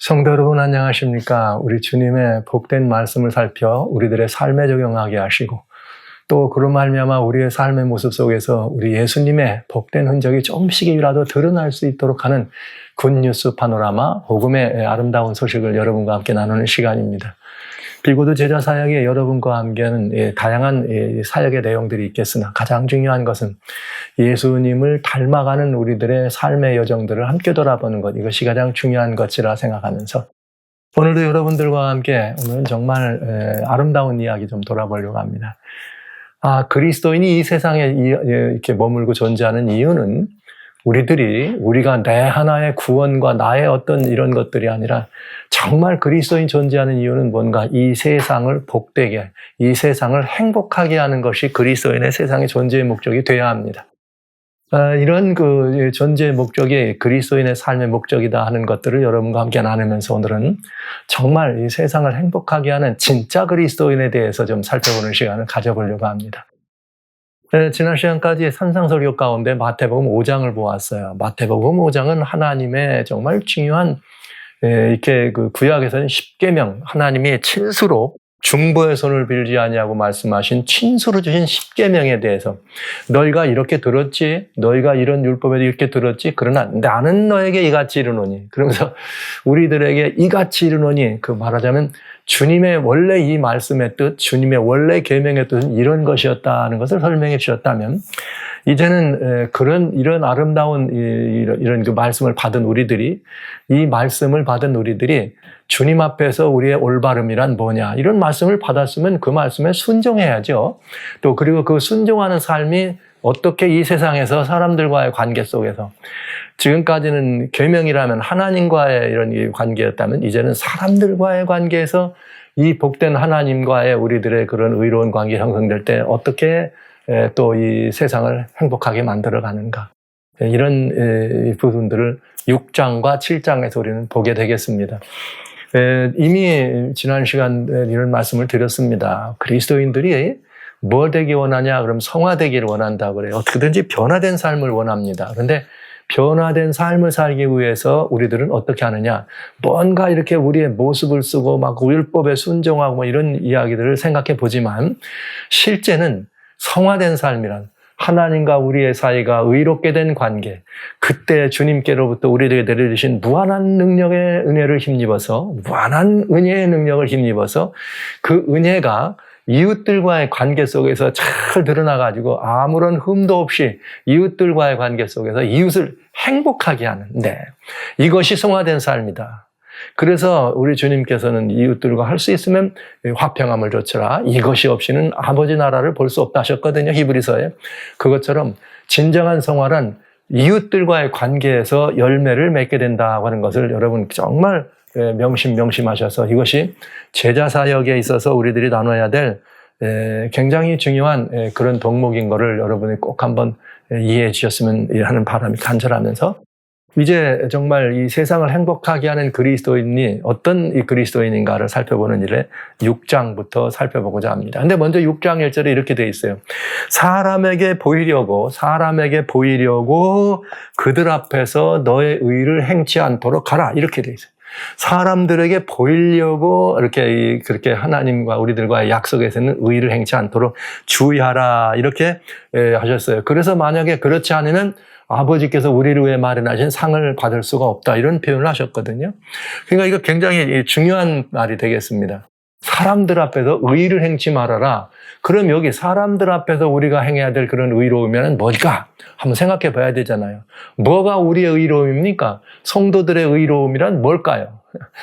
성도 여러분 안녕하십니까? 우리 주님의 복된 말씀을 살펴 우리들의 삶에 적용하게 하시고 또 그런 말미암아 우리의 삶의 모습 속에서 우리 예수님의 복된 흔적이 조금씩이라도 드러날 수 있도록 하는 굿뉴스 파노라마 복음의 아름다운 소식을 여러분과 함께 나누는 시간입니다. 빌고드 제자 사역에 여러분과 함께하는 다양한 사역의 내용들이 있겠으나 가장 중요한 것은 예수님을 닮아가는 우리들의 삶의 여정들을 함께 돌아보는 것, 이것이 가장 중요한 것이라 생각하면서 오늘도 여러분들과 함께 오늘은 정말 아름다운 이야기 좀 돌아보려고 합니다. 그리스도인이 이 세상에 이렇게 머물고 존재하는 이유는 우리가 내 하나의 구원과 나의 어떤 이런 것들이 아니라 정말 그리스도인 존재하는 이유는 뭔가 이 세상을 복되게, 이 세상을 행복하게 하는 것이 그리스도인의 세상의 존재의 목적이 되어야 합니다. 이런 그 존재의 목적이 그리스도인의 삶의 목적이다 하는 것들을 여러분과 함께 나누면서 오늘은 정말 이 세상을 행복하게 하는 진짜 그리스도인에 대해서 좀 살펴보는 시간을 가져보려고 합니다. 지난 시간까지 산상설교 가운데 마태복음 5장을 보았어요. 마태복음 5장은 하나님의 정말 중요한 이렇게 그 구약에서는 십계명, 하나님이 친수로 중보의 손을 빌지 아니하고 말씀하신 친수로 주신 십계명에 대해서 너희가 이렇게 들었지, 너희가 이런 율법에도 이렇게 들었지, 그러나 나는 너에게 이같이 이르노니, 그러면서 우리들에게 이같이 이르노니, 그 말하자면 주님의 원래 이 말씀의 뜻, 주님의 원래 계명의 뜻은 이런 것이었다는 것을 설명해 주셨다면, 이제는 이런 아름다운 이런 그 말씀을 받은 우리들이, 이 말씀을 받은 우리들이 주님 앞에서 우리의 올바름이란 뭐냐, 이런 말씀을 받았으면 그 말씀에 순종해야죠. 또 그리고 그 순종하는 삶이 어떻게 이 세상에서 사람들과의 관계 속에서, 지금까지는 계명이라면 하나님과의 이런 관계였다면 이제는 사람들과의 관계에서 이 복된 하나님과의 우리들의 그런 의로운 관계 형성될 때 어떻게 또 이 세상을 행복하게 만들어가는가, 이런 부분들을 6장과 7장에서 우리는 보게 되겠습니다. 이미 지난 시간 이런 말씀을 드렸습니다. 그리스도인들이 뭐 되기 원하냐? 그럼 성화되기를 원한다고 그래요. 어떻게든지 변화된 삶을 원합니다. 그런데 변화된 삶을 살기 위해서 우리들은 어떻게 하느냐? 뭔가 이렇게 우리의 모습을 쓰고 막 율법에 순종하고 뭐 이런 이야기들을 생각해 보지만, 실제는 성화된 삶이란 하나님과 우리의 사이가 의롭게 된 관계, 그때 주님께로부터 우리에게 내려주신 무한한 능력의 은혜를 힘입어서, 무한한 은혜의 능력을 힘입어서 그 은혜가 이웃들과의 관계 속에서 잘 드러나가지고 아무런 흠도 없이 이웃들과의 관계 속에서 이웃을 행복하게 하는, 이것이 성화된 삶이다. 그래서 우리 주님께서는 이웃들과 할 수 있으면 화평함을 좇으라, 이것이 없이는 아버지 나라를 볼 수 없다 하셨거든요, 히브리서에. 그것처럼 진정한 성화란 이웃들과의 관계에서 열매를 맺게 된다고 하는 것을 여러분 정말 명심하셔서, 이것이 제자 사역에 있어서 우리들이 나눠야 될 굉장히 중요한 그런 덕목인 것을 여러분이 꼭 한번 이해해 주셨으면 하는 바람이 간절하면서, 이제 정말 이 세상을 행복하게 하는 그리스도인이 어떤 이 그리스도인인가를 살펴보는 일에 6장부터 살펴보고자 합니다. 근데 먼저 6장 1절에 이렇게 되어 있어요. 사람에게 보이려고 그들 앞에서 너의 의를 행치 않도록 하라, 이렇게 되어 있어요. 사람들에게 보이려고 그렇게 하나님과 우리들과의 약속에서는 의를 행치 않도록 주의하라, 이렇게 하셨어요. 그래서 만약에 그렇지 않으면 아버지께서 우리를 위해 마련하신 상을 받을 수가 없다, 이런 표현을 하셨거든요. 그러니까 이거 굉장히 중요한 말이 되겠습니다. 사람들 앞에서 의를 행치 말아라. 그럼 여기 사람들 앞에서 우리가 행해야 될 그런 의로움이면 뭘까? 한번 생각해 봐야 되잖아요. 뭐가 우리의 의로움입니까? 성도들의 의로움이란 뭘까요?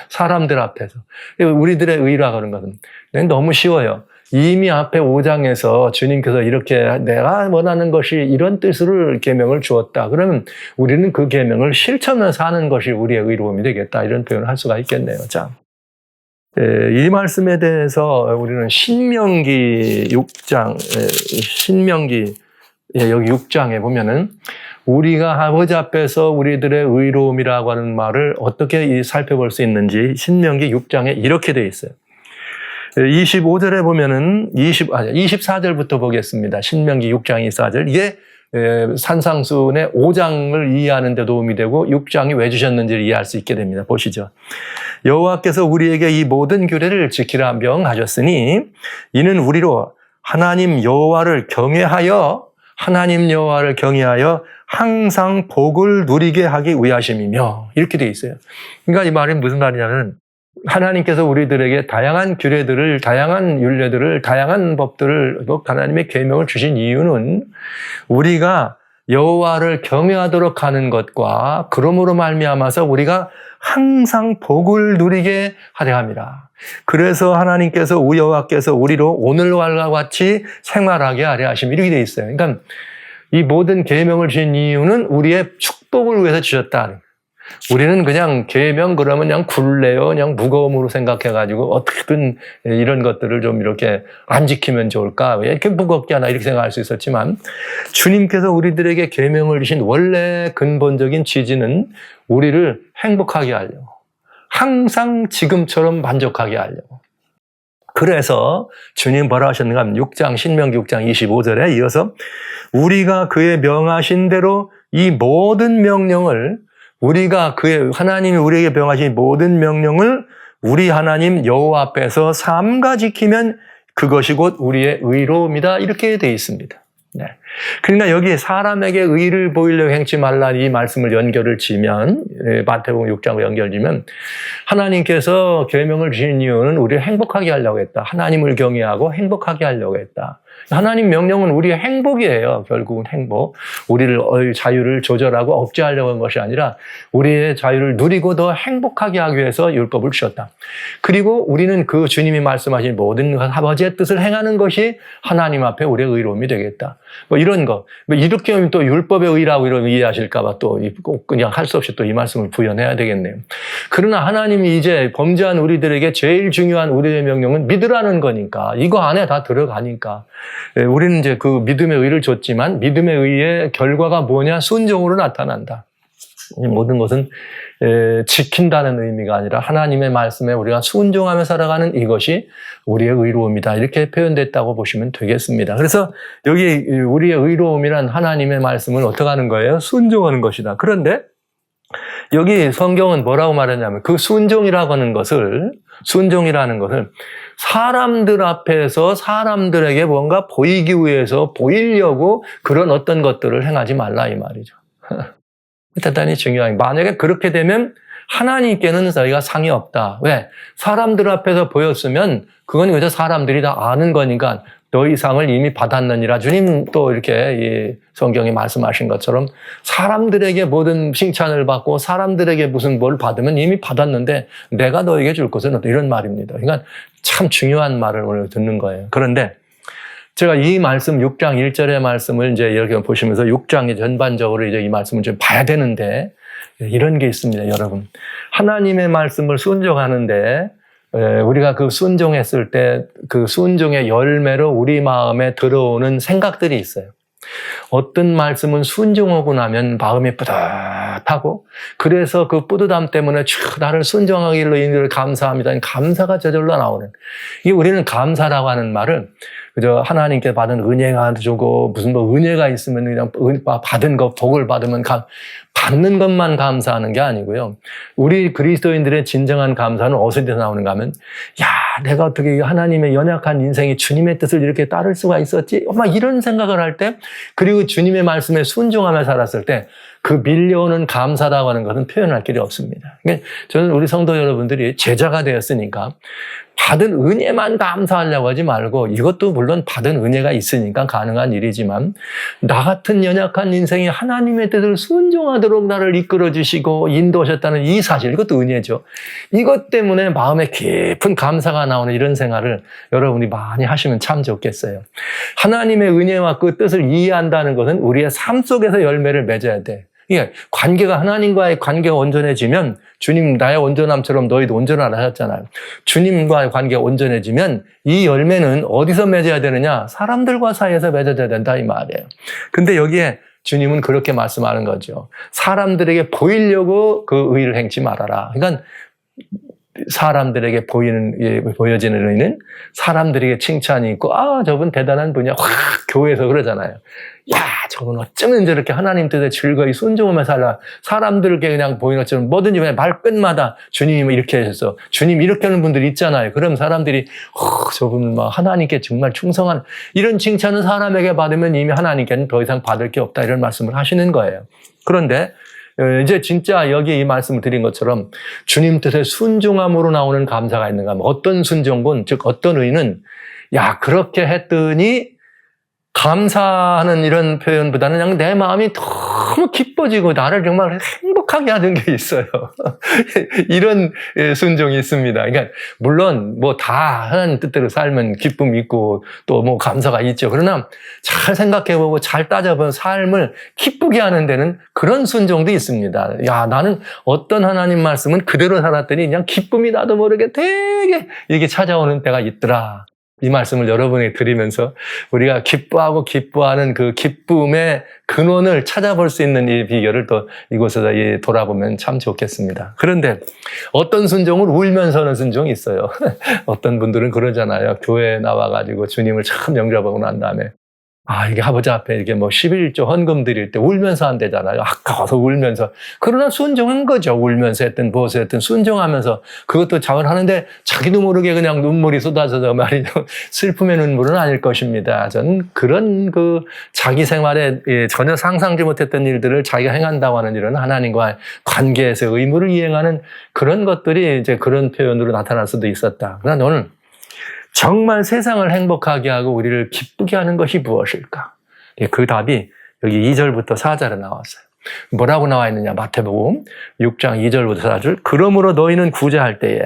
사람들 앞에서. 우리들의 의라고 하는 것은 너무 쉬워요. 이미 앞에 5장에서 주님께서 이렇게 내가 원하는 것이 이런 뜻으로 계명을 주었다. 그러면 우리는 그 계명을 실천해서 하는 것이 우리의 의로움이 되겠다, 이런 표현을 할 수가 있겠네요. 자, 이 말씀에 대해서 우리는 신명기 6장, 여기 6장에 보면은 우리가 아버지 앞에서 우리들의 의로움이라고 하는 말을 어떻게 살펴볼 수 있는지 신명기 6장에 이렇게 되어 있어요. 25절에 보면은 24절부터 보겠습니다. 신명기 6장 24절. 이게 산상수훈의 5장을 이해하는 데 도움이 되고 6장이 왜 주셨는지를 이해할 수 있게 됩니다. 보시죠. 여호와께서 우리에게 이 모든 규례를 지키라 명하셨으니 이는 우리로 하나님 여호와를 경외하여 항상 복을 누리게 하기 위하심이며 이렇게 되어 있어요. 그러니까 이 말이 무슨 말이냐면 하나님께서 우리들에게 다양한 규례들을, 다양한 율례들을, 다양한 법들을, 또 하나님의 계명을 주신 이유는 우리가 여호와를 경외하도록 하는 것과 그러므로 말미암아서 우리가 항상 복을 누리게 하려 함이라. 그래서 하나님께서 여호와께서 우리로 오늘과 같이 생활하게 하려 하심 이렇게 되어 있어요. 그러니까 이 모든 계명을 주신 이유는 우리의 축복을 위해서 주셨다. 우리는 그냥 계명 그러면 그냥 굴레요, 그냥 무거움으로 생각해가지고 어떻게든 이런 것들을 좀 이렇게 안 지키면 좋을까? 왜 이렇게 무겁게 하나 이렇게 생각할 수 있었지만 주님께서 우리들에게 계명을 주신 원래 근본적인 취지는 우리를 행복하게 하려고, 항상 지금처럼 만족하게 하려고. 그래서 주님 뭐라 하셨는가 하면 신명기 6장 25절에 이어서 우리가 그의 명하신 대로 이 모든 명령을 하나님이 우리에게 명하신 모든 명령을 우리 하나님 여호와 앞에서 삼가 지키면 그것이 곧 우리의 의로움이다. 이렇게 되어 있습니다. 네. 그러니까 여기 사람에게 의를 보이려고 행치 말라 이 말씀을 연결을 지면 마태복음 6장으로 연결지면 하나님께서 계명을 주신 이유는 우리를 행복하게 하려고 했다. 하나님을 경외하고 행복하게 하려고 했다. 하나님 명령은 우리의 행복이에요. 결국은 행복. 우리를 자유를 조절하고 억제하려고 한 것이 아니라 우리의 자유를 누리고 더 행복하게 하기 위해서 율법을 주셨다. 그리고 우리는 그 주님이 말씀하신 모든 아버지의 뜻을 행하는 것이 하나님 앞에 우리의 의로움이 되겠다. 뭐 이런 거. 이렇게 하면 또 율법의 의라고 이러면 이해하실까봐 또 꼭 그냥 할 수 없이 또 이 말씀을 부연해야 되겠네요. 그러나 하나님이 이제 범죄한 우리들에게 제일 중요한 우리의 명령은 믿으라는 거니까 이거 안에 다 들어가니까 우리는 이제 그 믿음의 의를 줬지만 믿음의 의의 결과가 뭐냐? 순종으로 나타난다. 이 모든 것은 지킨다는 의미가 아니라 하나님의 말씀에 우리가 순종하며 살아가는 이것이 우리의 의로움이다. 이렇게 표현됐다고 보시면 되겠습니다. 그래서 여기 우리의 의로움이란 하나님의 말씀을 어떻게 하는 거예요? 순종하는 것이다. 그런데 여기 성경은 뭐라고 말하냐면 그 순종이라는 것을 사람들 앞에서 사람들에게 뭔가 보이기 위해서 보이려고 그런 어떤 것들을 행하지 말라 이 말이죠. 대단히 중요한. 만약에 그렇게 되면 하나님께는 저희가 상이 없다. 왜? 사람들 앞에서 보였으면 그건 그저 사람들이 다 아는 거니까 너희 상을 이미 받았느니라. 주님 또 이렇게 이 성경에 말씀하신 것처럼 사람들에게 모든 칭찬을 받고 사람들에게 무슨 뭘 받으면 이미 받았는데 내가 너에게 줄 것은 없다. 이런 말입니다. 그러니까 참 중요한 말을 오늘 듣는 거예요. 그런데 제가 이 말씀 6장 1절의 말씀을 이제 이렇게 보시면서 6장의 전반적으로 이제 이 말씀을 좀 봐야 되는데 이런 게 있습니다, 여러분. 하나님의 말씀을 순종하는데 우리가 그 순종했을 때 그 순종의 열매로 우리 마음에 들어오는 생각들이 있어요. 어떤 말씀은 순종하고 나면 마음이 뿌듯하고 그래서 그 뿌듯함 때문에 나를 순종하기로 인해 감사합니다. 감사가 저절로 나오는. 이게 우리는 감사라고 하는 말을 그저 하나님께 받은 은혜가 주고 무슨 뭐 은혜가 있으면 그냥 받은 거 복을 받으면 받는 것만 감사하는 게 아니고요. 우리 그리스도인들의 진정한 감사는 어디서 나오는가 하면 내가 어떻게 하나님의 연약한 인생이 주님의 뜻을 이렇게 따를 수가 있었지? 막 이런 생각을 할 때 그리고 주님의 말씀에 순종하며 살았을 때 그 밀려오는 감사라고 하는 것은 표현할 길이 없습니다. 그러니까 저는 우리 성도 여러분들이 제자가 되었으니까 받은 은혜만 감사하려고 하지 말고 이것도 물론 받은 은혜가 있으니까 가능한 일이지만 나 같은 연약한 인생이 하나님의 뜻을 순종하도록 나를 이끌어 주시고 인도하셨다는 이 사실, 이것도 은혜죠. 이것 때문에 마음에 깊은 감사가 나오는 이런 생활을 여러분이 많이 하시면 참 좋겠어요. 하나님의 은혜와 그 뜻을 이해한다는 것은 우리의 삶 속에서 열매를 맺어야 돼. 이게 관계가 하나님과의 관계가 온전해지면 주님 나의 온전함처럼 너희도 온전하라 하셨잖아요. 주님과의 관계가 온전해지면 이 열매는 어디서 맺어야 되느냐? 사람들과 사이에서 맺어야 된다 이 말이에요. 근데 여기에 주님은 그렇게 말씀하는 거죠. 사람들에게 보이려고 그 의를 행치 말아라. 그러니까 사람들에게 보여지는 의는 사람들에게 칭찬이 있고, 저분 대단한 분이야. 확 교회에서 그러잖아요. 야, 저분 어쩌면 저렇게 하나님 뜻에 즐거이 순종하며 살라. 사람들에게 그냥 보이는 것처럼 뭐든지 그냥 말끝마다 주님이 이렇게 하셔서, 주님 이렇게 하는 분들이 있잖아요. 그럼 사람들이 저분 하나님께 정말 충성한, 이런 칭찬은 사람에게 받으면 이미 하나님께는 더 이상 받을 게 없다, 이런 말씀을 하시는 거예요. 그런데 이제 진짜 여기 이 말씀을 드린 것처럼 주님 뜻에 순종함으로 나오는 감사가 있는가 하면, 어떤 순종군, 즉 어떤 의는 야 그렇게 했더니 감사하는 이런 표현보다는 그냥 내 마음이 너무 기뻐지고 나를 정말 행복하게 하는 게 있어요. 이런 순종이 있습니다. 그러니까 물론 뭐 다 하나님 뜻대로 살면 기쁨이 있고 또 뭐 감사가 있죠. 그러나 잘 생각해보고 잘 따져보면 삶을 기쁘게 하는 데는 그런 순종도 있습니다. 야, 나는 어떤 하나님 말씀은 그대로 살았더니 그냥 기쁨이 나도 모르게 되게 이게 찾아오는 때가 있더라. 이 말씀을 여러분에게 드리면서 우리가 기뻐하는 그 기쁨의 근원을 찾아볼 수 있는 이 비결을 또 이곳에서 돌아보면 참 좋겠습니다. 그런데 어떤 순종을 울면서 하는 순종이 있어요. 어떤 분들은 그러잖아요. 교회에 나와가지고 주님을 참 영접하고 난 다음에 이게 아버지 앞에 이렇게 뭐 11조 헌금 드릴 때 울면서 한대잖아요. 아까워서 울면서. 그러나 순종한 거죠. 울면서 했든 무엇을 했든 순종하면서 그것도 자원하는데 자기도 모르게 그냥 눈물이 쏟아져서 말이죠. 슬픔의 눈물은 아닐 것입니다. 저는 그런 자기 생활에 전혀 상상지 못했던 일들을 자기가 행한다고 하는 일은 하나님과 관계에서 의무를 이행하는 그런 것들이 이제 그런 표현으로 나타날 수도 있었다. 그러나 오늘 정말 세상을 행복하게 하고 우리를 기쁘게 하는 것이 무엇일까? 그 답이 여기 2절부터 4절에 나왔어요. 뭐라고 나와 있느냐? 마태복음 6장 2절부터 4절. 그러므로 너희는 구제할 때에.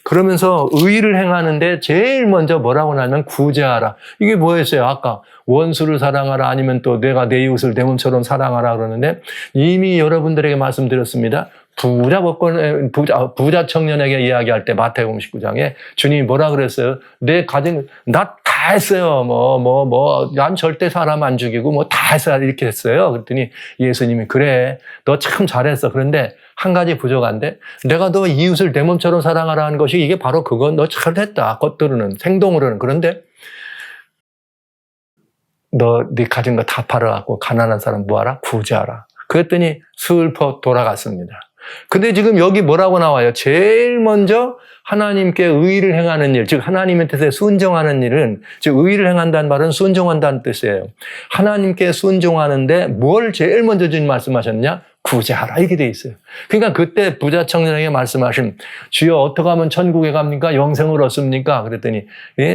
그러면서 의를 행하는데 제일 먼저 뭐라고 나면 구제하라. 이게 뭐였어요? 아까 원수를 사랑하라, 아니면 또 내가 내 이웃을 내 몸처럼 사랑하라 그러는데 이미 여러분들에게 말씀드렸습니다. 부자 청년에게 이야기할 때 마태복음 19장에 주님이 뭐라 그랬어요? 내 가진 나 다 했어요. 난 절대 사람 안 죽이고 다 했어요. 이렇게 했어요. 그랬더니 예수님이 그래, 너 참 잘했어. 그런데 한 가지 부족한데, 내가 너 이웃을 내 몸처럼 사랑하라 하는 것이 이게 바로 그건 너 잘했다. 겉으로는, 행동으로는. 그런데 네 가진 거 다 팔아갖고 가난한 사람 뭐하라? 구제하라. 그랬더니 슬퍼 돌아갔습니다. 근데 지금 여기 뭐라고 나와요? 제일 먼저 하나님께 의를 행하는 일, 즉 하나님의 뜻에 순종하는 일은, 즉 의를 행한다는 말은 순종한다는 뜻이에요. 하나님께 순종하는데 뭘 제일 먼저 주님 말씀하셨냐? 구제하라, 이렇게 돼 있어요. 그러니까 그때 부자 청년에게 말씀하신 주여 어떻게 하면 천국에 갑니까? 영생을 얻습니까? 그랬더니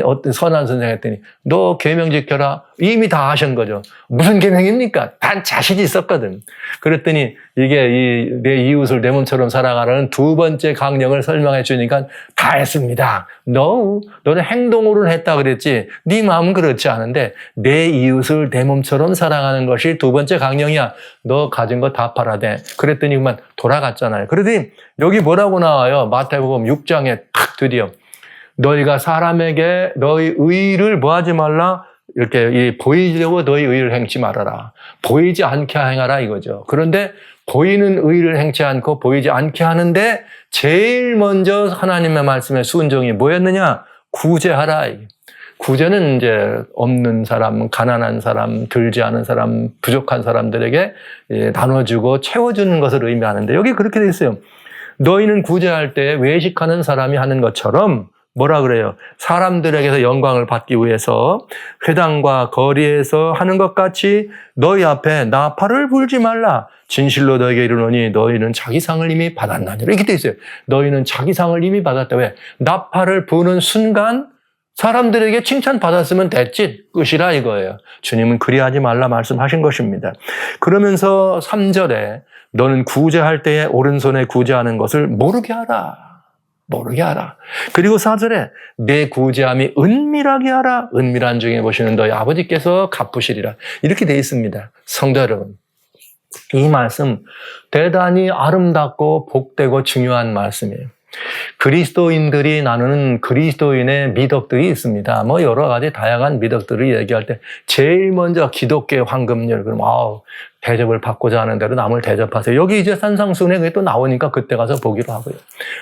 어떤 선한 선생 했더니 너 계명 지켜라. 이미 다 하신 거죠. 무슨 계명입니까? 단 자신이 있었거든. 그랬더니 이게 내 이웃을 내 몸처럼 사랑하라는 두 번째 강령을 설명해 주니까 다 했습니다. 너는 행동으로는 했다 그랬지 네 마음은 그렇지 않은데 내 이웃을 내 몸처럼 사랑하는 것이 두 번째 강령이야. 너 가진 거 다 팔아 돼. 그랬더니 그만 돌아갔잖아요. 그러더니 여기 뭐라고 나와요? 마태복음 6장에 탁 드디어 너희가 사람에게 너희 의를 뭐하지 말라? 이렇게 보이려고 너희 의를 행치 말아라. 보이지 않게 행하라 이거죠. 그런데 보이는 의를 행치 않고 보이지 않게 하는데 제일 먼저 하나님의 말씀의 순종이 뭐였느냐? 구제하라. 구제는 이제 없는 사람, 가난한 사람, 들지 않은 사람, 부족한 사람들에게 나눠주고 채워주는 것을 의미하는데 여기 그렇게 돼 있어요. 너희는 구제할 때 외식하는 사람이 하는 것처럼 뭐라 그래요? 사람들에게서 영광을 받기 위해서 회당과 거리에서 하는 것 같이 너희 앞에 나팔을 불지 말라. 진실로 너에게 이르노니 너희는 자기 상을 이미 받았나니라. 이렇게 돼 있어요. 너희는 자기 상을 이미 받았다. 왜? 나팔을 부는 순간 사람들에게 칭찬받았으면 됐지. 끝이라 이거예요. 주님은 그리하지 말라 말씀하신 것입니다. 그러면서 3절에 너는 구제할 때에 오른손에 구제하는 것을 모르게 하라. 모르게 하라. 그리고 4절에 내 구제함이 은밀하게 하라. 은밀한 중에 보시는 너희 아버지께서 갚으시리라. 이렇게 돼 있습니다. 성도 여러분, 이 말씀 대단히 아름답고 복되고 중요한 말씀이에요. 그리스도인들이 나누는 그리스도인의 미덕들이 있습니다. 뭐 여러 가지 다양한 미덕들을 얘기할 때 제일 먼저 기독교의 황금률, 그럼 대접을 받고자 하는 대로 남을 대접하세요. 여기 이제 산상수훈에 그게 또 나오니까 그때 가서 보기로 하고요.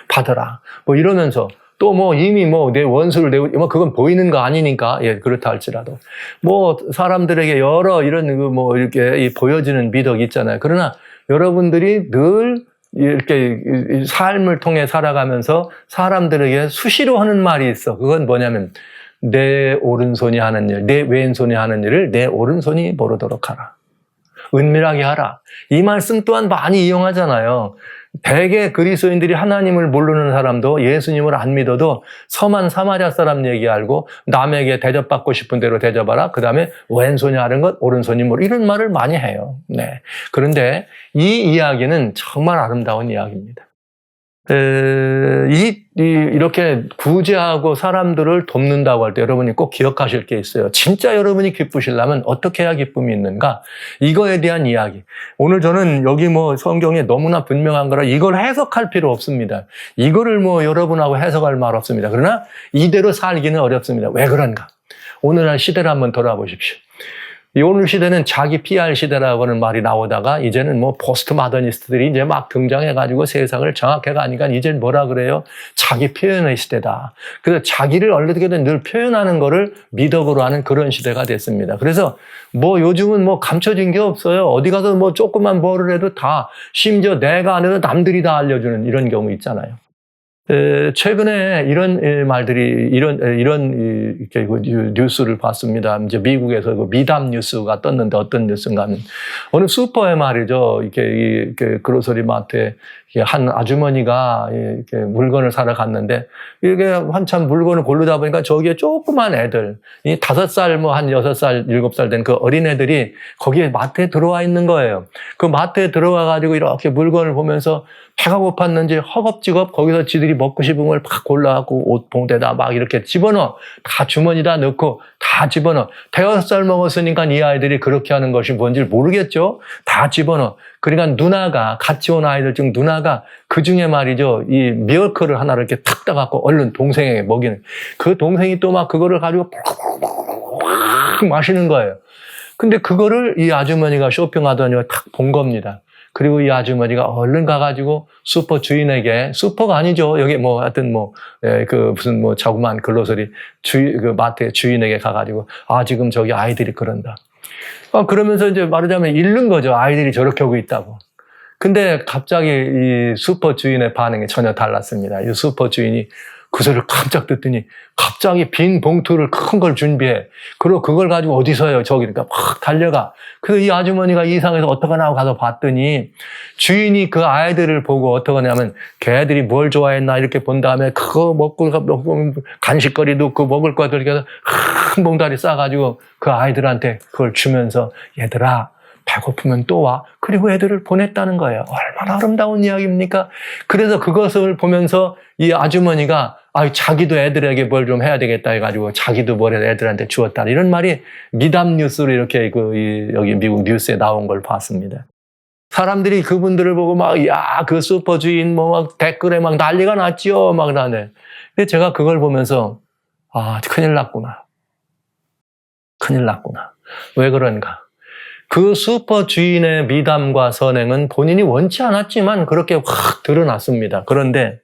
받아라. 뭐 이러면서 또 뭐 이미 뭐 내 원수를 뭐 그건 보이는 거 아니니까, 예, 그렇다 할지라도 뭐 사람들에게 여러 이런 뭐 이렇게 보여지는 미덕이 있잖아요. 그러나 여러분들이 늘 이렇게 삶을 통해 살아가면서 사람들에게 수시로 하는 말이 있어. 그건 뭐냐면 내 오른손이 하는 일, 내 왼손이 하는 일을 내 오른손이 모르도록 하라. 은밀하게 하라. 이 말씀 또한 많이 이용하잖아요. 대개 그리스도인들이 하나님을 모르는 사람도 예수님을 안 믿어도 섬한 사마리아 사람 얘기 알고 남에게 대접받고 싶은 대로 대접하라. 그 다음에 왼손이 하는 것, 오른손이 모르, 이런 말을 많이 해요. 네. 그런데 이 이야기는 정말 아름다운 이야기입니다. 이렇게 구제하고 사람들을 돕는다고 할 때 여러분이 꼭 기억하실 게 있어요. 진짜 여러분이 기쁘시려면 어떻게 해야 기쁨이 있는가? 이거에 대한 이야기. 오늘 저는 여기 뭐 성경에 너무나 분명한 거라 이걸 해석할 필요 없습니다. 이거를 뭐 여러분하고 해석할 말 없습니다. 그러나 이대로 살기는 어렵습니다. 왜 그런가? 오늘날 시대를 한번 돌아보십시오. 이 오늘 시대는 자기 PR 시대라고 하는 말이 나오다가 이제는 뭐 포스트 마더니스트들이 이제 막 등장해가지고 세상을 장악해 가니까 이제 뭐라 그래요? 자기 표현의 시대다. 그래서 자기를 어떻게든 늘 표현하는 거를 미덕으로 하는 그런 시대가 됐습니다. 그래서 뭐 요즘은 뭐 감춰진 게 없어요. 어디 가서 뭐 조그만 뭐를 해도 다, 심지어 내가 안 해도 남들이 다 알려주는 이런 경우 있잖아요. 최근에 이런 말들이, 이런 뉴스를 봤습니다. 이제 미국에서 그 미담 뉴스가 떴는데 어떤 뉴스인가 하면 어느 슈퍼에 말이죠. 이렇게 그로서리 마트에 한 아주머니가 이렇게 물건을 사러 갔는데 이게 한참 물건을 고르다 보니까 저기에 조그만 애들, 5살, 뭐 한 6살, 7살 된 그 어린애들이 거기에 마트에 들어와 있는 거예요. 그 마트에 들어와 가지고 이렇게 물건을 보면서 배가 고팠는지 허겁지겁 거기서 지들이 먹고 싶은 걸 막 골라갖고 옷 봉대다 막 이렇게 집어넣어. 다 주머니다 넣고 다 집어넣어. 5살 먹었으니까 이 아이들이 그렇게 하는 것이 뭔지 모르겠죠? 다 집어넣어. 그러니까 누나가, 같이 온 아이들 중 누나가 그 중에 말이죠. 이 미역크를 하나를 이렇게 탁 따갖고 얼른 동생에게 먹이는. 그 동생이 또 막 그거를 가지고 마시는 거예요. 근데 그거를 이 아주머니가 쇼핑하더니 탁 본 겁니다. 그리고 이 아주머니가 얼른 가가지고 슈퍼 주인에게, 슈퍼가 아니죠. 여기 뭐 하여튼 뭐, 무슨 뭐 자그마한 글로서리 그 마트의 주인에게 가가지고, 지금 저기 아이들이 그런다. 그러면서 이제 말하자면 잃는 거죠. 아이들이 저렇게 하고 있다고. 근데 갑자기 이 슈퍼 주인의 반응이 전혀 달랐습니다. 이 슈퍼 주인이 그 소리를 깜짝 듣더니 갑자기 빈 봉투를 큰 걸 준비해. 그리고 그걸 가지고 어디서요? 저기. 그러니까 막 달려가. 그래서 이 아주머니가 이상해서 어떡하나 하고 가서 봤더니 주인이 그 아이들을 보고 어떡하냐면 걔들이 뭘 좋아했나 이렇게 본 다음에 그거 먹고 간식거리도 그 먹을 거 이렇게 해서 큰 봉다리 싸가지고 그 아이들한테 그걸 주면서 얘들아 배고프면 또 와. 그리고 애들을 보냈다는 거예요. 얼마나 아름다운 이야기입니까? 그래서 그것을 보면서 이 아주머니가 자기도 애들에게 뭘 좀 해야 되겠다 해가지고 자기도 뭘 애들한테 주었다. 이런 말이 미담 뉴스로 이렇게 여기 미국 뉴스에 나온 걸 봤습니다. 사람들이 그분들을 보고 그 슈퍼 주인 막 댓글에 막 난리가 났지요. 막 나네. 근데 제가 그걸 보면서 큰일 났구나. 큰일 났구나. 왜 그런가? 그 슈퍼 주인의 미담과 선행은 본인이 원치 않았지만 그렇게 확 드러났습니다. 그런데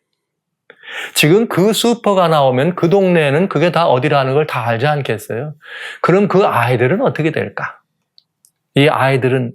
지금 그 슈퍼가 나오면 그 동네에는 그게 다 어디라는 걸 다 알지 않겠어요? 그럼 그 아이들은 어떻게 될까? 이 아이들은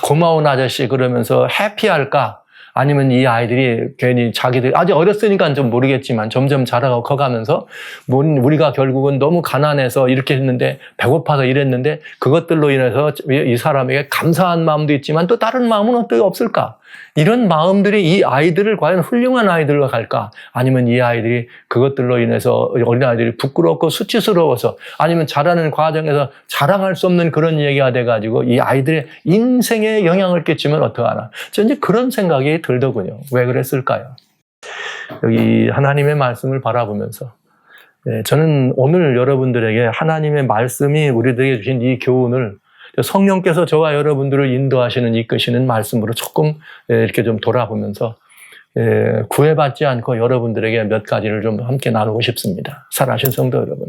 고마운 아저씨 그러면서 해피할까? 아니면 이 아이들이 괜히 자기들 아직 어렸으니까 좀 모르겠지만 점점 자라고 커가면서 우리가 결국은 너무 가난해서 이렇게 했는데 배고파서 이랬는데 그것들로 인해서 이 사람에게 감사한 마음도 있지만 또 다른 마음은 어떻게 없을까? 이런 마음들이 이 아이들을 과연 훌륭한 아이들로 갈까? 아니면 이 아이들이 그것들로 인해서 어린아이들이 부끄럽고 수치스러워서 아니면 자라는 과정에서 자랑할 수 없는 그런 얘기가 돼가지고 이 아이들의 인생에 영향을 끼치면 어떡하나. 저는 이제 그런 생각이 들더군요. 왜 그랬을까요? 여기 하나님의 말씀을 바라보면서 저는 오늘 여러분들에게 하나님의 말씀이 우리들에게 주신 이 교훈을 성령께서 저와 여러분들을 인도하시는 이끄시는 말씀으로 조금 이렇게 좀 돌아보면서 구애받지 않고 여러분들에게 몇 가지를 좀 함께 나누고 싶습니다. 사랑하신 성도 여러분,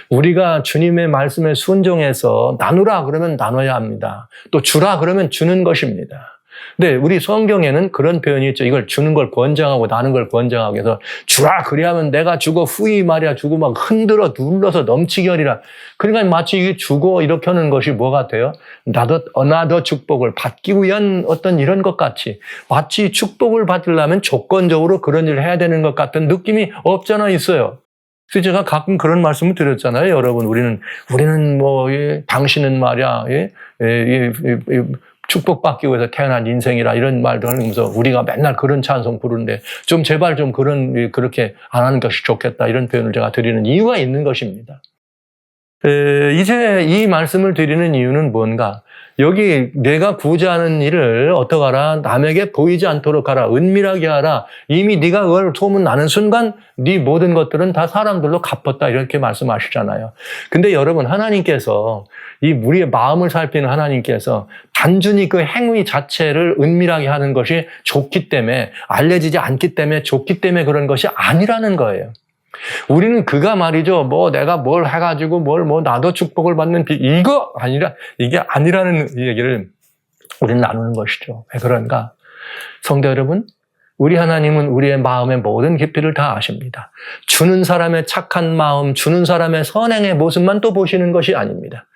우리가 주님의 말씀에 순종해서 나누라 그러면 나눠야 합니다. 또 주라 그러면 주는 것입니다. 네, 우리 성경에는 그런 표현이 있죠. 이걸 주는 걸 권장하고 나는 걸 권장하고 해서 주라 그리하면 내가 주고 후히 말이야 주고 막 흔들어 눌러서 넘치게 하리라. 그러니까 마치 이게 주고 이렇게 하는 것이 뭐 같아요? 나도 축복을 받기 위한 어떤 이런 것 같이 마치 축복을 받으려면 조건적으로 그런 일을 해야 되는 것 같은 느낌이 없잖아 있어요. 그래서 제가 가끔 그런 말씀을 드렸잖아요. 여러분, 우리는 뭐 당신은 말이야 축복받기 위해서 태어난 인생이라 이런 말도 하면서 우리가 맨날 그런 찬송 부르는데 좀 제발 좀 그렇게 안 하는 것이 좋겠다 이런 표현을 제가 드리는 이유가 있는 것입니다. 이제 이 말씀을 드리는 이유는 뭔가? 여기 내가 구제하는 일을 어떡하라? 남에게 보이지 않도록 하라. 은밀하게 하라. 이미 네가 그걸 소문나는 순간 네 모든 것들은 다 사람들로 갚았다. 이렇게 말씀하시잖아요. 근데 여러분, 하나님께서 우리의 마음을 살피는 하나님께서 단순히 그 행위 자체를 은밀하게 하는 것이 좋기 때문에, 알려지지 않기 때문에 좋기 때문에 그런 것이 아니라는 거예요. 우리는 그가 말이죠. 내가 뭘 해가지고 나도 축복을 받는 이게 아니라는 얘기를 우리는 나누는 것이죠. 왜 그런가? 성도 여러분, 우리 하나님은 우리의 마음의 모든 깊이를 다 아십니다. 주는 사람의 착한 마음, 주는 사람의 선행의 모습만 또 보시는 것이 아닙니다.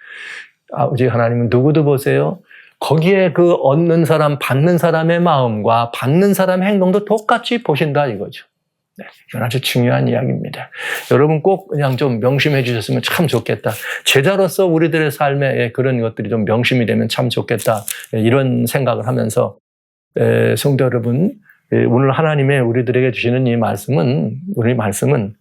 아버지 하나님은 누구도 보세요. 거기에 그 얻는 사람, 받는 사람의 마음과 받는 사람의 행동도 똑같이 보신다 이거죠. 네, 이건 아주 중요한 이야기입니다. 여러분 꼭 그냥 좀 명심해 주셨으면 참 좋겠다. 제자로서 우리들의 삶에 그런 것들이 좀 명심이 되면 참 좋겠다. 이런 생각을 하면서 성도 여러분, 오늘 하나님의 우리들에게 주시는 우리 말씀은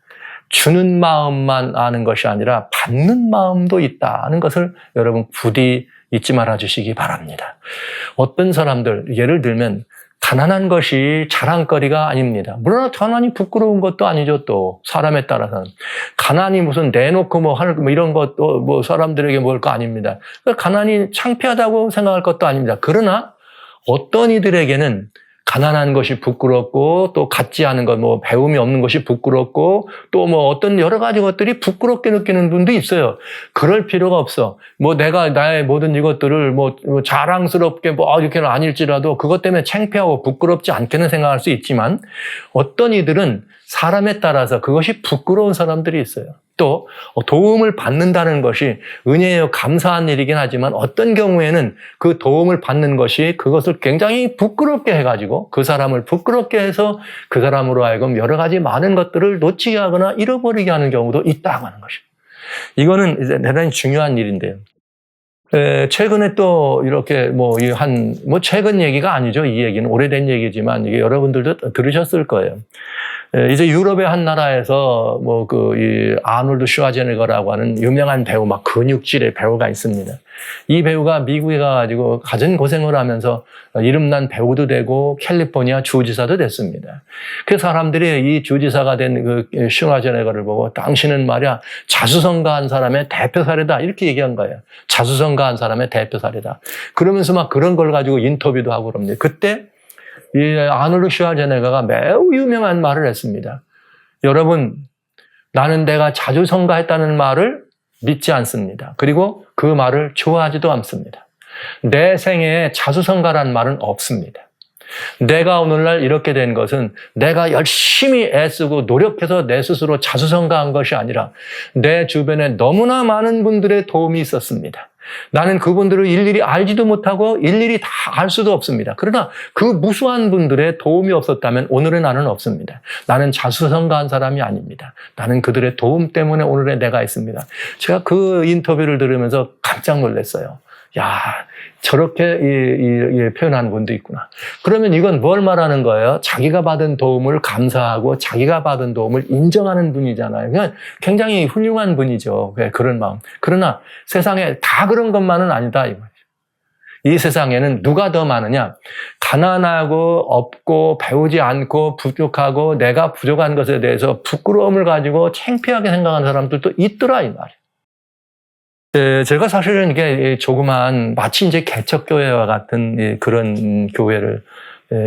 주는 마음만 아는 것이 아니라 받는 마음도 있다는 것을 여러분 부디 잊지 말아 주시기 바랍니다. 어떤 사람들, 예를 들면 가난한 것이 자랑거리가 아닙니다. 물론 가난이 부끄러운 것도 아니죠. 또 사람에 따라서는 가난이 무슨 내놓고 이런 것도 사람들에게 뭘 거 아닙니다. 가난이 창피하다고 생각할 것도 아닙니다. 그러나 어떤 이들에게는 가난한 것이 부끄럽고 또 갖지 않은 것, 배움이 없는 것이 부끄럽고 또 어떤 여러 가지 것들이 부끄럽게 느끼는 분도 있어요. 그럴 필요가 없어. 내가 나의 모든 이것들을 자랑스럽게 이렇게는 아닐지라도 그것 때문에 창피하고 부끄럽지 않게는 생각할 수 있지만 어떤 이들은 사람에 따라서 그것이 부끄러운 사람들이 있어요. 또 도움을 받는다는 것이 은혜요 감사한 일이긴 하지만 어떤 경우에는 그 도움을 받는 것이 그것을 굉장히 부끄럽게 해가지고 그 사람을 부끄럽게 해서 그 사람으로 하여금 여러 가지 많은 것들을 놓치게 하거나 잃어버리게 하는 경우도 있다고 하는 것입니다. 이거는 이제 대단히 중요한 일인데요. 최근에 또 이렇게 최근 얘기가 아니죠. 이 얘기는 오래된 얘기지만 이게 여러분들도 들으셨을 거예요. 이제 유럽의 한 나라에서 아놀드 슈와제네거라고 하는 유명한 배우, 근육질의 배우가 있습니다. 이 배우가 미국에 가가지고 가진 고생을 하면서 이름난 배우도 되고 캘리포니아 주지사도 됐습니다. 그 사람들이 이 주지사가 된 그 슈와제네거를 보고 당신은 말이야 자수성가한 사람의 대표 사례다 이렇게 얘기한 거예요. 자수성가한 사람의 대표 사례다. 그러면서 그런 걸 가지고 인터뷰도 하고 그럽니다. 그때 이 아놀드 슈와제네거가 매우 유명한 말을 했습니다. 여러분, 나는 내가 자주성가했다는 말을 믿지 않습니다. 그리고 그 말을 좋아하지도 않습니다. 내 생애에 자수성가란 말은 없습니다. 내가 오늘날 이렇게 된 것은 내가 열심히 애쓰고 노력해서 내 스스로 자수성가한 것이 아니라 내 주변에 너무나 많은 분들의 도움이 있었습니다. 나는 그분들을 일일이 알지도 못하고 일일이 다 알 수도 없습니다. 그러나 그 무수한 분들의 도움이 없었다면 오늘의 나는 없습니다. 나는 자수성가한 사람이 아닙니다. 나는 그들의 도움 때문에 오늘의 내가 있습니다. 제가 그 인터뷰를 들으면서 깜짝 놀랐어요. 야, 저렇게 표현하는 분도 있구나. 그러면 이건 뭘 말하는 거예요? 자기가 받은 도움을 감사하고 자기가 받은 도움을 인정하는 분이잖아요. 그냥 굉장히 훌륭한 분이죠. 그런 마음. 그러나 세상에 다 그런 것만은 아니다. 이 세상에는 누가 더 많으냐? 가난하고 없고 배우지 않고 부족하고 내가 부족한 것에 대해서 부끄러움을 가지고 창피하게 생각하는 사람들도 있더라 이 말이에요. 제가 사실은 이게 조그만 마치 이제 개척교회와 같은 그런 교회를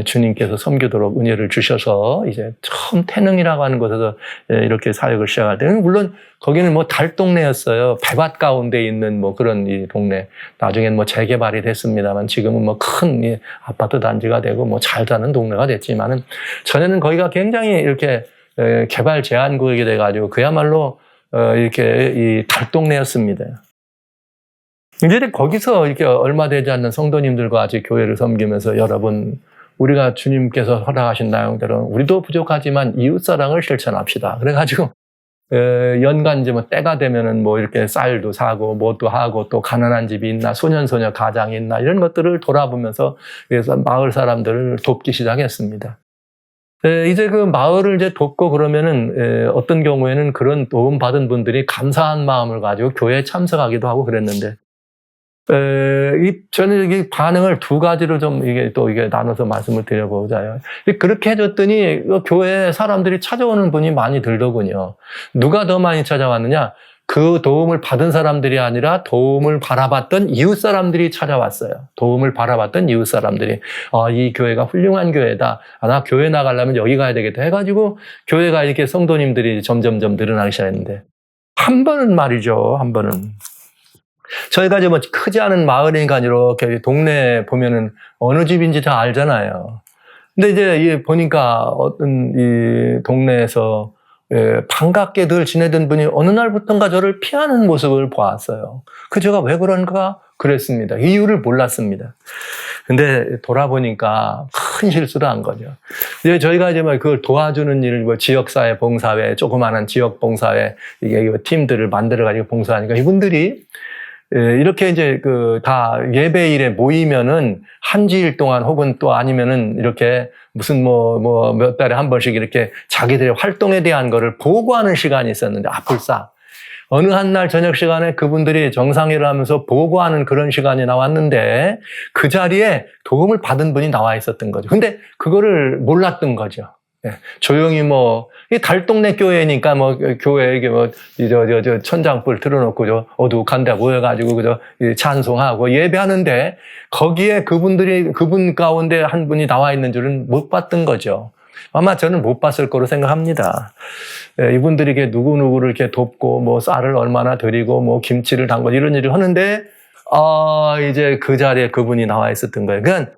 주님께서 섬기도록 은혜를 주셔서 이제 처음 태능이라고 하는 곳에서 이렇게 사역을 시작할 때는 물론 거기는 뭐 달동네였어요. 배밭 가운데 있는 뭐 그런 이 동네. 나중엔 뭐 재개발이 됐습니다만 지금은 뭐 큰 아파트 단지가 되고 뭐 잘 사는 동네가 됐지만은 전에는 거기가 굉장히 이렇게 개발 제한구역이 돼가지고 그야말로 이렇게 이 달동네였습니다. 이제 거기서 이렇게 얼마 되지 않는 성도님들과 아직 교회를 섬기면서 여러분, 우리가 주님께서 허락하신 나영대로 우리도 부족하지만 이웃사랑을 실천합시다. 그래가지고, 연간 이제 뭐 때가 되면은 뭐 이렇게 쌀도 사고 뭐도 하고 또 가난한 집이 있나 소년소녀 가장이 있나 이런 것들을 돌아보면서 그래서 마을 사람들을 돕기 시작했습니다. 이제 그 마을을 이제 돕고 그러면은 어떤 경우에는 그런 도움 받은 분들이 감사한 마음을 가지고 교회에 참석하기도 하고 그랬는데, 저는 이 반응을 두 가지로 좀 이게 나눠서 말씀을 드려보자요. 그렇게 해줬더니 교회에 사람들이 찾아오는 분이 많이 들더군요. 누가 더 많이 찾아왔느냐? 그 도움을 받은 사람들이 아니라 도움을 바라봤던 이웃 사람들이 찾아왔어요. 도움을 바라봤던 이웃 사람들이 이 교회가 훌륭한 교회다. 나 교회 나가려면 여기 가야 되겠다 해가지고 교회가 이렇게 성도님들이 점점점 늘어나기 시작했는데, 한 번은 말이죠. 한 번은 저희가 이제 뭐 크지 않은 마을이니까 이렇게 동네에 보면은 어느 집인지 다 알잖아요. 근데 이제 보니까 어떤 이 동네에서 반갑게 늘 지내던 분이 어느 날부터인가 저를 피하는 모습을 보았어요. 제가 왜 그런가 그랬습니다. 이유를 몰랐습니다. 근데 돌아보니까 큰 실수를 한 거죠. 이제 저희가 이제 뭐 그걸 도와주는 일, 뭐 지역사회 봉사회, 조그마한 지역 봉사회, 이게 팀들을 만들어가지고 봉사하니까 이분들이 이렇게 이제 다 예배일에 모이면은 한 주일 동안 혹은 또 아니면은 이렇게 무슨 몇 달에 한 번씩 이렇게 자기들의 활동에 대한 거를 보고하는 시간이 있었는데, 불사. 어느 한 날 저녁 시간에 그분들이 정상회를 하면서 보고하는 그런 시간이 나왔는데 그 자리에 도움을 받은 분이 나와 있었던 거죠. 근데 그거를 몰랐던 거죠. 조용히 이 달동네 교회니까 교회에 천장불 틀어놓고 어둑한데 모여가지고 찬송하고 예배하는데 거기에 그분 가운데 한 분이 나와 있는 줄은 못 봤던 거죠. 아마 저는 못 봤을 거로 생각합니다. 이분들에게 누구누구를 이렇게 돕고 쌀을 얼마나 드리고 김치를 담고 이런 일을 하는데 이제 그 자리에 그분이 나와 있었던 거예요. 그러니까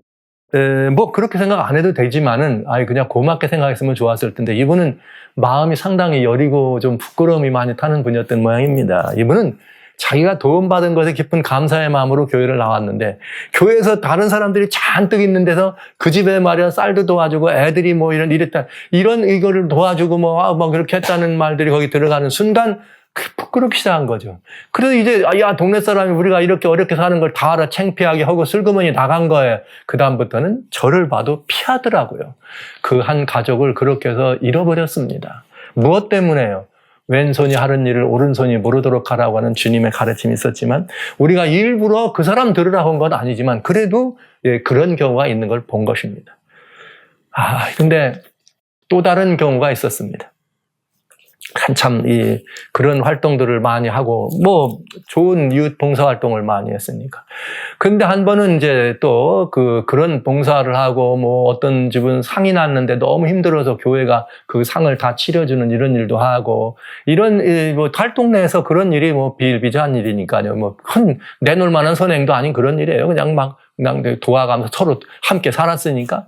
그렇게 생각 안 해도 되지만은, 그냥 고맙게 생각했으면 좋았을 텐데, 이분은 마음이 상당히 여리고 좀 부끄러움이 많이 타는 분이었던 모양입니다. 이분은 자기가 도움받은 것에 깊은 감사의 마음으로 교회를 나왔는데, 교회에서 다른 사람들이 잔뜩 있는 데서 그 집에 말이야 쌀도 도와주고 애들이 이거를 도와주고 그렇게 했다는 말들이 거기 들어가는 순간, 부끄럽기 시작한 거죠. 그래서 이제, 동네 사람이 우리가 이렇게 어렵게 사는 걸 다 알아 창피하게 하고 슬그머니 나간 거예요. 그다음부터는 저를 봐도 피하더라고요. 그 한 가족을 그렇게 해서 잃어버렸습니다. 무엇 때문에요? 왼손이 하는 일을 오른손이 모르도록 하라고 하는 주님의 가르침이 있었지만, 우리가 일부러 그 사람 들으라고 한 건 아니지만, 그래도 그런 경우가 있는 걸 본 것입니다. 근데 또 다른 경우가 있었습니다. 한참 그런 활동들을 많이 하고 좋은 이웃 봉사 활동을 많이 했으니까. 근데 한 번은 이제 또 그런 봉사를 하고 어떤 집은 상이 났는데 너무 힘들어서 교회가 그 상을 다 치러주는 이런 일도 하고, 이런 달동네에서 그런 일이 비일비재한 일이니까요. 큰 내놓을 만한 선행도 아닌 그런 일이에요. 그냥 도와가면서 서로 함께 살았으니까.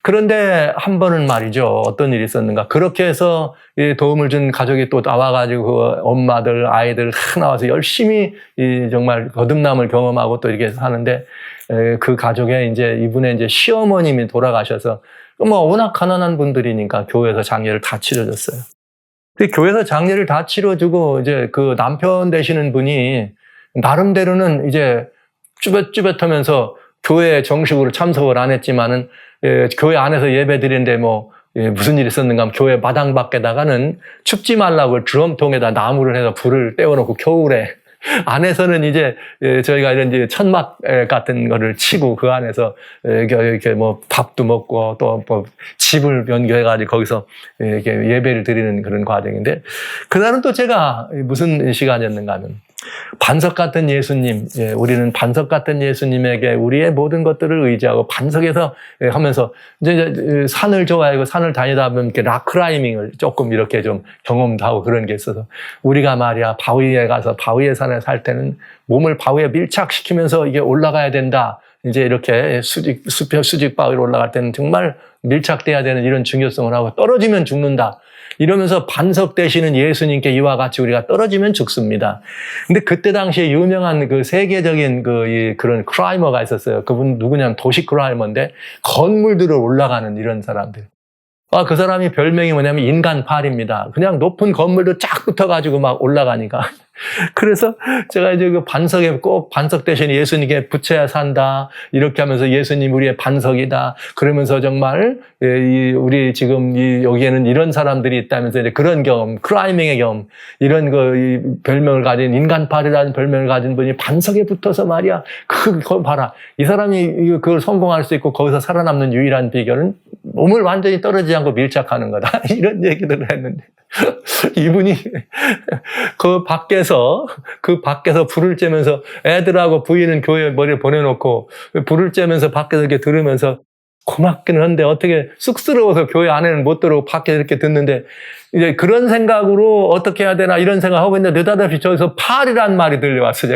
그런데 한 번은 말이죠. 어떤 일이 있었는가. 그렇게 해서 도움을 준 가족이 또 나와가지고 엄마들, 아이들 다 나와서 열심히 정말 거듭남을 경험하고 또 이렇게 사는데, 그 가족에 이분의 시어머님이 돌아가셔서 워낙 가난한 분들이니까 교회에서 장례를 다 치러줬어요. 근데 교회에서 장례를 다 치러주고 그 남편 되시는 분이 나름대로는 쭈뼛쭈뼛하면서 교회에 정식으로 참석을 안 했지만은, 교회 안에서 예배 드리는데 무슨 일이 있었는가 하면 교회 마당 밖에다가는 춥지 말라고 드럼통에다 나무를 해서 불을 떼어놓고 겨울에, 안에서는 저희가 이런 천막 같은 거를 치고 그 안에서 이렇게 밥도 먹고 또 집을 변경해가지고 거기서 이렇게 예배를 드리는 그런 과정인데, 그날은 또 제가 무슨 시간이었는가 하면 반석 같은 예수님, 우리는 반석 같은 예수님에게 우리의 모든 것들을 의지하고 반석에서 하면서 이제 산을 좋아하고 산을 다니다 보면 이렇게 락클라이밍을 조금 이렇게 좀 경험도 하고 그런 게 있어서 우리가 말이야 바위에 가서 바위의 산에 살 때는 몸을 바위에 밀착시키면서 이게 올라가야 된다. 이제 이렇게 수직 바위로 올라갈 때는 정말 밀착돼야 되는 이런 중요성을 하고 떨어지면 죽는다. 이러면서 반석 되시는 예수님께 이와 같이 우리가 떨어지면 죽습니다. 근데 그때 당시에 유명한 그 세계적인 그런 클라이머가 있었어요. 그분 누구냐면 도시 클라이머인데 건물들을 올라가는 이런 사람들. 그 사람이 별명이 뭐냐면 인간팔입니다. 그냥 높은 건물도 쫙 붙어가지고 막 올라가니까. 그래서 제가 이제 그 반석에 꼭 반석 대신 예수님께 붙여야 산다. 이렇게 하면서 예수님 우리의 반석이다. 그러면서 정말 우리 지금 여기에는 이런 사람들이 있다면서 이제 그런 경험, 클라이밍의 경험, 이런 별명을 가진 인간팔이라는 별명을 가진 분이 반석에 붙어서 말이야. 그거 봐라. 이 사람이 그걸 성공할 수 있고 거기서 살아남는 유일한 비결은 몸을 완전히 떨어지지 않고 밀착하는 거다. 이런 얘기들을 했는데. 이분이 그 밖에서 불을 쬐면서 애들하고 부인은 교회에 머리를 보내놓고 불을 쬐면서 밖에서 이렇게 들으면서 고맙기는 한데 어떻게 쑥스러워서 교회 안에는 못 들어오고 밖에 이렇게 듣는데 이제 그런 생각으로 어떻게 해야 되나 이런 생각하고 있는데 느닷없이 저기서 팔이란 말이 들려왔어요.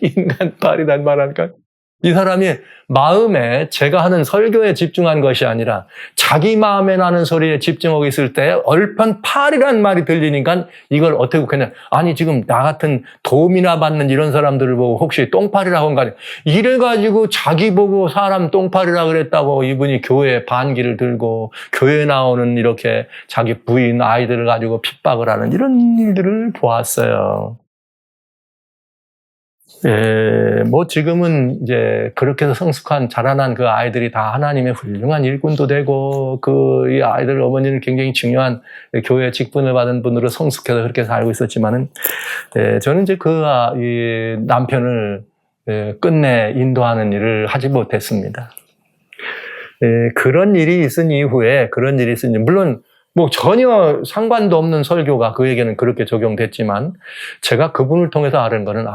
인간팔이란 말 하니까 이 사람이 마음에 제가 하는 설교에 집중한 것이 아니라 자기 마음에 나는 소리에 집중하고 있을 때 얼편 팔이란 말이 들리니까 이걸 어떻게 그냥 아니 지금 나 같은 도움이나 받는 이런 사람들을 보고 혹시 똥팔이라고 한가 이래가지고 자기 보고 사람 똥팔이라 그랬다고 이분이 교회에 반기를 들고 교회에 나오는 이렇게 자기 부인 아이들을 가지고 핍박을 하는 이런 일들을 보았어요. 뭐 지금은 이제 그렇게 해서 성숙한 자라난 그 아이들이 다 하나님의 훌륭한 일꾼도 되고 이 아이들 어머니는 굉장히 중요한 교회 직분을 받은 분으로 성숙해서 그렇게 살고 있었지만은 저는 이제 이 남편을 끝내 인도하는 일을 하지 못했습니다. 그런 일이 있은 이후에 물론 뭐 전혀 상관도 없는 설교가 그에게는 그렇게 적용됐지만 제가 그분을 통해서 아는 거는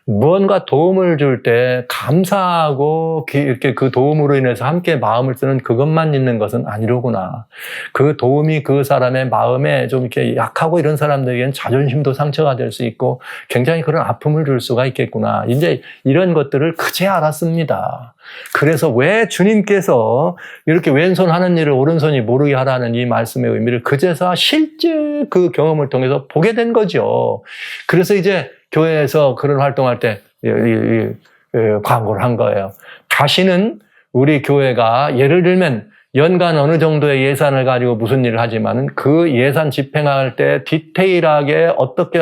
무언가 도움을 줄 때 감사하고 이렇게 그 도움으로 인해서 함께 마음을 쓰는 그것만 있는 것은 아니로구나. 그 도움이 그 사람의 마음에 좀 이렇게 약하고 이런 사람들에게는 자존심도 상처가 될 수 있고 굉장히 그런 아픔을 줄 수가 있겠구나. 이제 이런 것들을 그제 알았습니다. 그래서 왜 주님께서 이렇게 왼손 하는 일을 오른손이 모르게 하라는 이 말씀의 의미를 그제서 실제 그 경험을 통해서 보게 된 거죠. 그래서 이제 교회에서 그런 활동할 때 광고를 한 거예요. 다시는 우리 교회가 예를 들면 연간 어느 정도의 예산을 가지고 무슨 일을 하지만은 그 예산 집행할 때 디테일하게 어떻게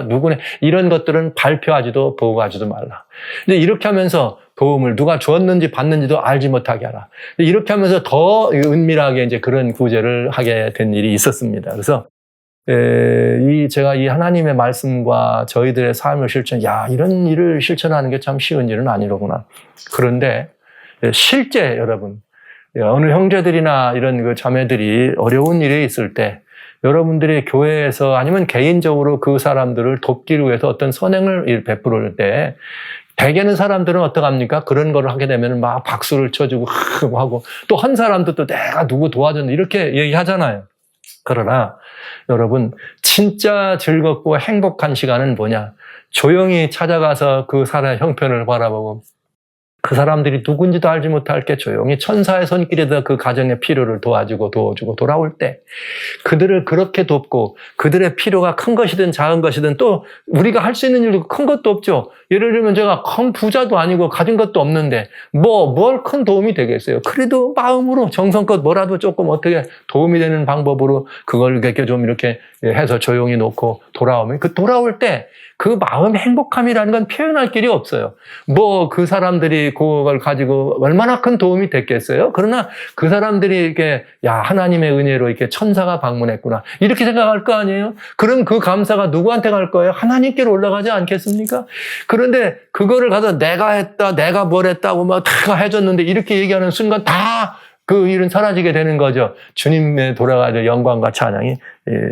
누구네 이런 것들은 발표하지도 보고하지도 말라. 근데 이렇게 하면서 도움을 누가 주었는지 받는지도 알지 못하게 하라. 이렇게 하면서 더 은밀하게 이제 그런 구제를 하게 된 일이 있었습니다. 그래서 제가 이 하나님의 말씀과 저희들의 삶을 이런 일을 실천하는 게 참 쉬운 일은 아니로구나. 그런데 실제 여러분, 어느 형제들이나 이런 그 자매들이 어려운 일이 있을 때 여러분들이 교회에서 아니면 개인적으로 그 사람들을 돕기 위해서 어떤 선행을 베풀을 때 대개는 사람들은 어떡합니까? 그런 걸 하게 되면 막 박수를 쳐주고 하고 또 한 사람도 또 내가 누구 도와줬는데 이렇게 얘기하잖아요. 그러나 여러분 진짜 즐겁고 행복한 시간은 뭐냐? 조용히 찾아가서 그 사람의 형편을 바라보고 그 사람들이 누군지도 알지 못할게 조용히 천사의 손길에다 그 가정의 필요를 도와주고 돌아올 때 그들을 그렇게 돕고 그들의 필요가 큰 것이든 작은 것이든 또 우리가 할 수 있는 일도 큰 것도 없죠. 예를 들면 제가 큰 부자도 아니고 가진 것도 없는데 뭘 큰 도움이 되겠어요. 그래도 마음으로 정성껏 뭐라도 조금 어떻게 도움이 되는 방법으로 그걸 이렇게 좀 이렇게 해서 조용히 놓고 돌아오면 그 돌아올 때 그 마음의 행복함이라는 건 표현할 길이 없어요. 그 사람들이 그걸 가지고 얼마나 큰 도움이 됐겠어요? 그러나 그 사람들이 이렇게, 하나님의 은혜로 이렇게 천사가 방문했구나. 이렇게 생각할 거 아니에요? 그럼 그 감사가 누구한테 갈 거예요? 하나님께로 올라가지 않겠습니까? 그런데 그거를 가서 내가 했다, 내가 뭘 했다고 다 해줬는데 이렇게 얘기하는 순간 다 그 일은 사라지게 되는 거죠. 주님의 돌아가야 될 영광과 찬양이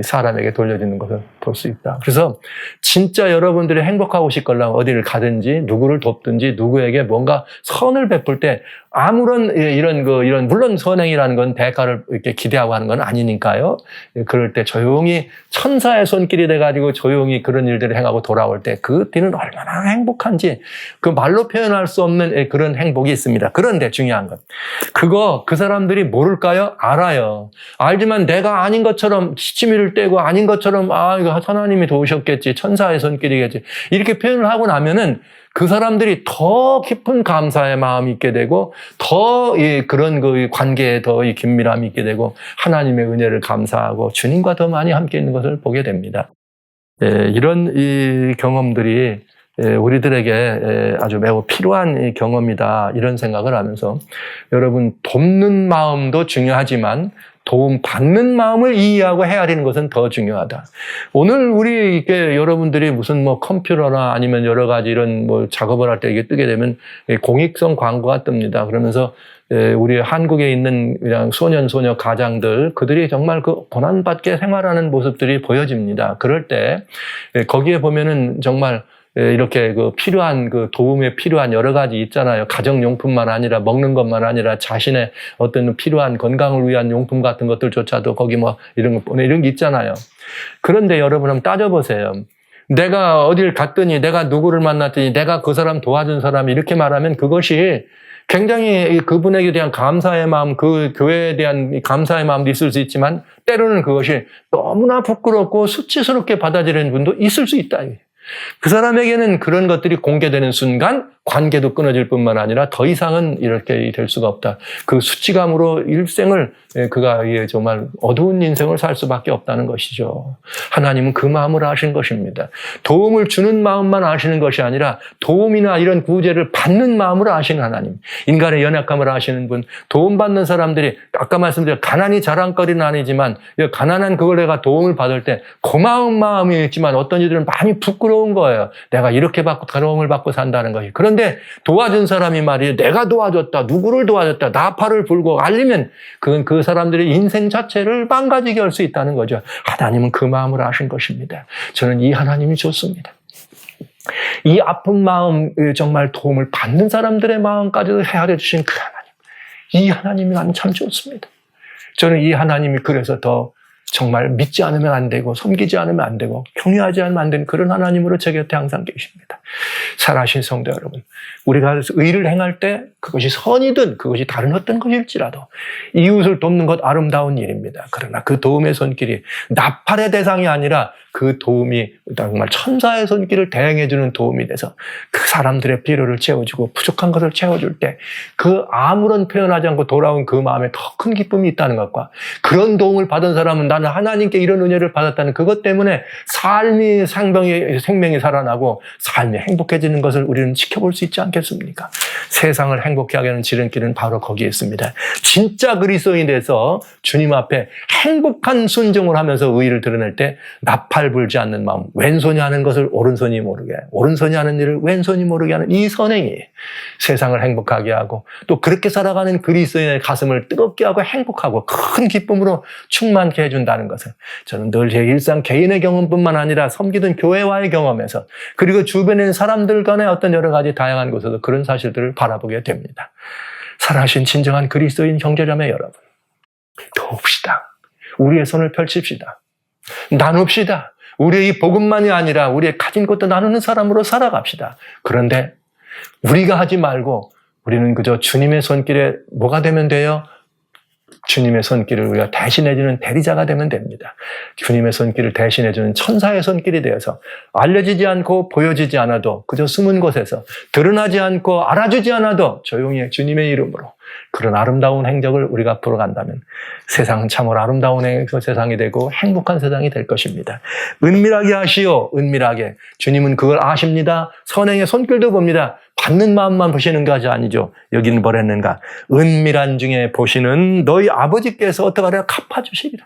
사람에게 돌려지는 것을 볼 수 있다. 그래서 진짜 여러분들이 행복하고 싶걸랑 어디를 가든지 누구를 돕든지 누구에게 뭔가 선을 베풀 때 아무런 이런 물론 선행이라는 건 대가를 이렇게 기대하고 하는 건 아니니까요. 그럴 때 조용히 천사의 손길이 돼가지고 조용히 그런 일들을 행하고 돌아올 때 그 뒤는 얼마나 행복한지 그 말로 표현할 수 없는 그런 행복이 있습니다. 그런데 중요한 건 그 사람들이 모를까요? 알아요. 알지만 내가 아닌 것처럼 시치미를 떼고 아닌 것처럼 이거 하나님이 도우셨겠지, 천사의 손길이겠지 이렇게 표현을 하고 나면은 그 사람들이 더 깊은 감사의 마음이 있게 되고 더 그런 그 관계에 더 긴밀함이 있게 되고 하나님의 은혜를 감사하고 주님과 더 많이 함께 있는 것을 보게 됩니다. 이런 이 경험들이 우리들에게 아주 매우 필요한 경험이다 이런 생각을 하면서 여러분 돕는 마음도 중요하지만 도움 받는 마음을 이해하고 헤아리는 것은 더 중요하다. 오늘 우리 이렇게 여러분들이 무슨 컴퓨터나 아니면 여러 가지 이런 작업을 할 때 이게 뜨게 되면 공익성 광고가 뜹니다. 그러면서 우리 한국에 있는 그냥 소년 가장들 그들이 정말 그 고난받게 생활하는 모습들이 보여집니다. 그럴 때 거기에 보면은 정말 이렇게 그 필요한 그 도움에 필요한 여러 가지 있잖아요. 가정용품만 아니라 먹는 것만 아니라 자신의 어떤 필요한 건강을 위한 용품 같은 것들조차도 거기 이런 게 있잖아요. 그런데 여러분 한번 따져보세요. 내가 어딜 갔더니 내가 누구를 만났더니 내가 그 사람 도와준 사람이 이렇게 말하면 그것이 굉장히 그분에게 대한 감사의 마음, 그 교회에 대한 감사의 마음도 있을 수 있지만 때로는 그것이 너무나 부끄럽고 수치스럽게 받아들이는 분도 있을 수 있다. 그 사람에게는 그런 것들이 공개되는 순간 관계도 끊어질 뿐만 아니라 더 이상은 이렇게 될 수가 없다. 그 수치감으로 일생을 그가 정말 어두운 인생을 살 수밖에 없다는 것이죠. 하나님은 그 마음을 아신 것입니다. 도움을 주는 마음만 아시는 것이 아니라 도움이나 이런 구제를 받는 마음을 아시는 하나님. 인간의 연약함을 아시는 분. 도움받는 사람들이 아까 말씀드린 가난이 자랑거리는 아니지만 가난한 그걸 내가 도움을 받을 때 고마운 마음이 있지만 어떤 이들은 많이 부끄러운 거예요. 내가 이렇게 받고 도움을 받고 산다는 것이. 그런데 도와준 사람이 말이에요. 내가 도와줬다. 누구를 도와줬다. 나팔을 불고 알리면 그건 그 사람들의 인생 자체를 망가지게 할 수 있다는 거죠. 하나님은 그 마음을 아신 것입니다. 저는 이 하나님이 좋습니다. 이 아픈 마음, 정말 도움을 받는 사람들의 마음까지도 헤아려 주신 그 하나님. 이 하나님이 나는 참 좋습니다. 저는 이 하나님이 그래서 더 정말 믿지 않으면 안 되고 섬기지 않으면 안 되고 경외하지 않으면 안 되는 그런 하나님으로 제 곁에 항상 계십니다. 사랑하신 성도 여러분, 우리가 의를 행할 때 그것이 선이든 그것이 다른 어떤 것일지라도 이웃을 돕는 것 아름다운 일입니다. 그러나 그 도움의 손길이 나팔의 대상이 아니라 그 도움이 정말 천사의 손길을 대행해주는 도움이 돼서 그 사람들의 필요를 채워주고 부족한 것을 채워줄 때 그 아무런 표현하지 않고 돌아온 그 마음에 더 큰 기쁨이 있다는 것과 그런 도움을 받은 사람은 나는 하나님께 이런 은혜를 받았다는 그것 때문에 삶이 생명이 살아나고 삶이 행복해지는 것을 우리는 지켜볼 수 있지 않겠습니까? 세상을 행복하게 하는 지름길은 바로 거기에 있습니다. 진짜 그리스도인이 돼서 주님 앞에 행복한 순종을 하면서 의의를 드러낼 때 나팔 불지 않는 마음, 왼손이 하는 것을 오른손이 모르게, 오른손이 하는 일을 왼손이 모르게 하는 이 선행이 세상을 행복하게 하고 또 그렇게 살아가는 그리스도인의 가슴을 뜨겁게 하고 행복하고 큰 기쁨으로 충만케 해준다는 것을 저는 늘 제 일상 개인의 경험뿐만 아니라 섬기던 교회와의 경험에서 그리고 주변에 있는 사람들 간의 어떤 여러 가지 다양한 곳에서 그런 사실들을 바라보게 됩니다. 살아신 진정한 그리스도인 형제자매 여러분, 도웁시다. 우리의 손을 펼칩시다. 나눕시다. 우리의 이 복음만이 아니라 우리의 가진 것도 나누는 사람으로 살아갑시다. 그런데 우리가 하지 말고 우리는 그저 주님의 손길에 뭐가 되면 돼요? 주님의 손길을 우리가 대신해주는 대리자가 되면 됩니다. 주님의 손길을 대신해주는 천사의 손길이 되어서 알려지지 않고 보여지지 않아도 그저 숨은 곳에서 드러나지 않고 알아주지 않아도 조용히 주님의 이름으로 그런 아름다운 행적을 우리가 풀어간다면 세상은 참으로 아름다운 세상이 되고 행복한 세상이 될 것입니다. 은밀하게 하시오. 은밀하게. 주님은 그걸 아십니다. 선행의 손길도 봅니다. 받는 마음만 보시는 것이 아니죠. 여기는 뭐랬는가. 은밀한 중에 보시는 너희 아버지께서 어떻게 하려 갚아주시리라.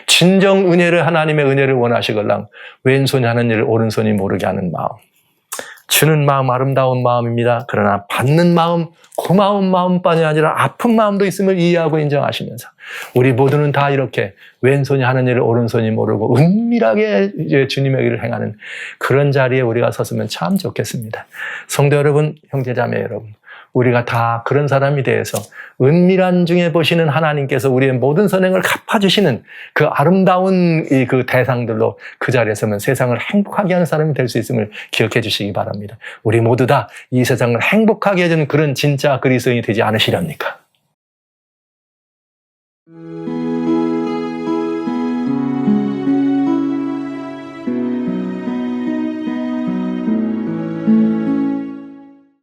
진정 은혜를 하나님의 은혜를 원하시걸랑 왼손이 하는 일을 오른손이 모르게 하는 마음. 주는 마음 아름다운 마음입니다. 그러나 받는 마음, 고마운 마음뿐이 아니라 아픈 마음도 있음을 이해하고 인정하시면서 우리 모두는 다 이렇게 왼손이 하는 일을 오른손이 모르고 은밀하게 이제 주님의 일을 행하는 그런 자리에 우리가 섰으면 참 좋겠습니다. 성도 여러분, 형제자매 여러분, 우리가 다 그런 사람이 되어서 은밀한 중에 보시는 하나님께서 우리의 모든 선행을 갚아주시는 그 아름다운 그 대상들로 그 자리에 서면 세상을 행복하게 하는 사람이 될 수 있음을 기억해 주시기 바랍니다. 우리 모두 다 이 세상을 행복하게 해주는 그런 진짜 그리스도인이 되지 않으시렵니까?